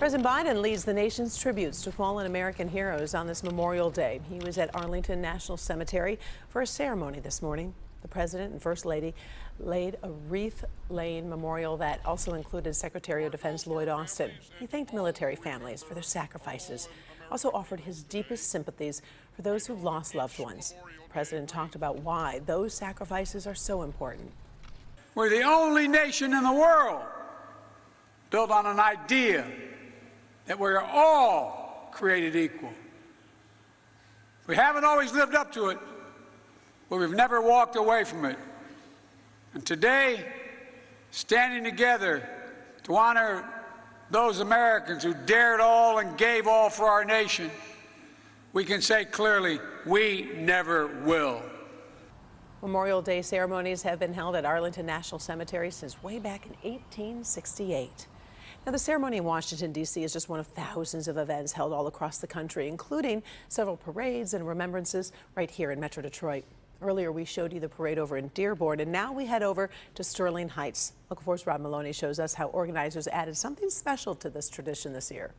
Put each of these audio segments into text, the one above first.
President Biden leads the nation's tributes to fallen American heroes on this Memorial Day. He was at Arlington National Cemetery for a ceremony this morning. The President and First Lady laid a wreath-laying memorial that also included Secretary of Defense Lloyd Austin. He thanked military families for their sacrifices, also offered his deepest sympathies for those who've lost loved ones. The President talked about why those sacrifices are so important. We're the only nation in the world built on an idea that we're all created equal. We haven't always lived up to it, but we've never walked away from it. And today, standing together to honor those Americans who dared all and gave all for our nation, we can say clearly, we never will. Memorial Day ceremonies have been held at Arlington National Cemetery since way back in 1868. Now, the ceremony in Washington, D.C. is just one of thousands of events held all across the country, including several parades and remembrances right here in Metro Detroit. Earlier, we showed you the parade over in Dearborn, and now we head over to Sterling Heights. Local 4's Rob Maloney shows us how organizers added something special to this tradition this year.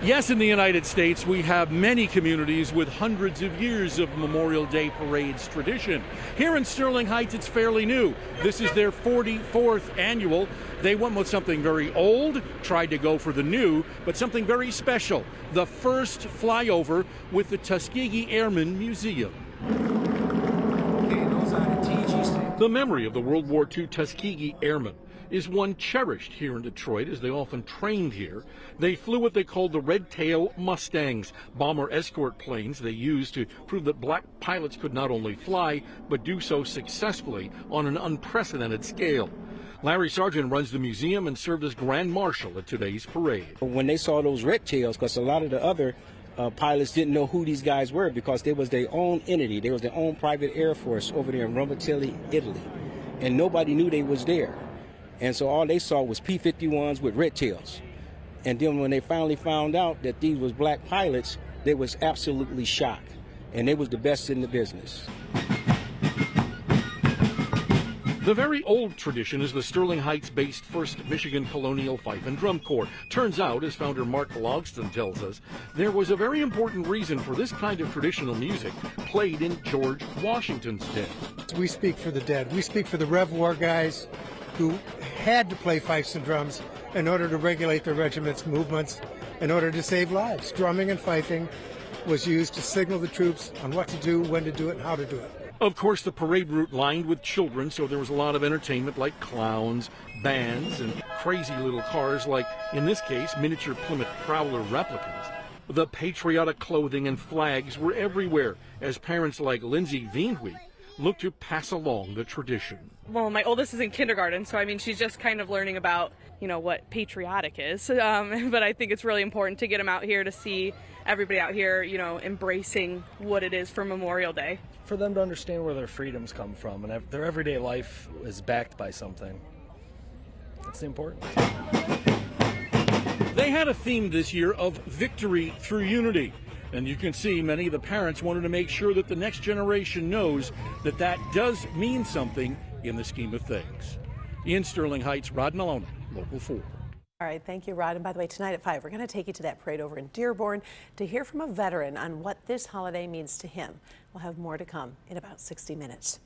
Yes, in the United States, we have many communities with hundreds of years of Memorial Day parades tradition. Here in Sterling Heights, it's fairly new. This is their 44th annual. They went with something very old, tried to go for the new, but something very special. The first flyover with the Tuskegee Airmen Museum. The memory of the World War II Tuskegee Airmen is one cherished here in Detroit, as they often trained here. They flew what they called the Red Tail Mustangs, bomber escort planes they used to prove that black pilots could not only fly, but do so successfully on an unprecedented scale. Larry Sargent runs the museum and served as Grand Marshal at today's parade. When they saw those red tails, because a lot of the other pilots didn't know who these guys were, because they was their own entity. They was their own private air force over there in Roma, Italy, and nobody knew they was there. And so all they saw was P-51s with red tails. And then when they finally found out that these was black pilots, they was absolutely shocked. And they was the best in the business. The very old tradition is the Sterling Heights-based 1st Michigan Colonial Fife and Drum Corps. Turns out, as founder Mark Logston tells us, there was a very important reason for this kind of traditional music played in George Washington's day. We speak for the dead. We speak for the Rev War guys who had to play fifes and drums in order to regulate their regiment's movements, in order to save lives. Drumming and fifing was used to signal the troops on what to do, when to do it, and how to do it. Of course, the parade route lined with children, so there was a lot of entertainment like clowns, bands, and crazy little cars like, in this case, miniature Plymouth Prowler replicas. The patriotic clothing and flags were everywhere as parents like Lindsay Veenwee look to pass along the tradition. Well, my oldest is in kindergarten, so I mean, she's just kind of learning about, what patriotic is. But I think it's really important to get them out here to see everybody out here, embracing what it is for Memorial Day. For them to understand where their freedoms come from and their everyday life is backed by something. That's important. They had a theme this year of victory through unity. And you can see many of the parents wanted to make sure that the next generation knows that that does mean something in the scheme of things. In Sterling Heights, Rod Maloney, Local 4. All right, thank you, Rod. And by the way, tonight at 5, we're going to take you to that parade over in Dearborn to hear from a veteran on what this holiday means to him. We'll have more to come in about 60 minutes.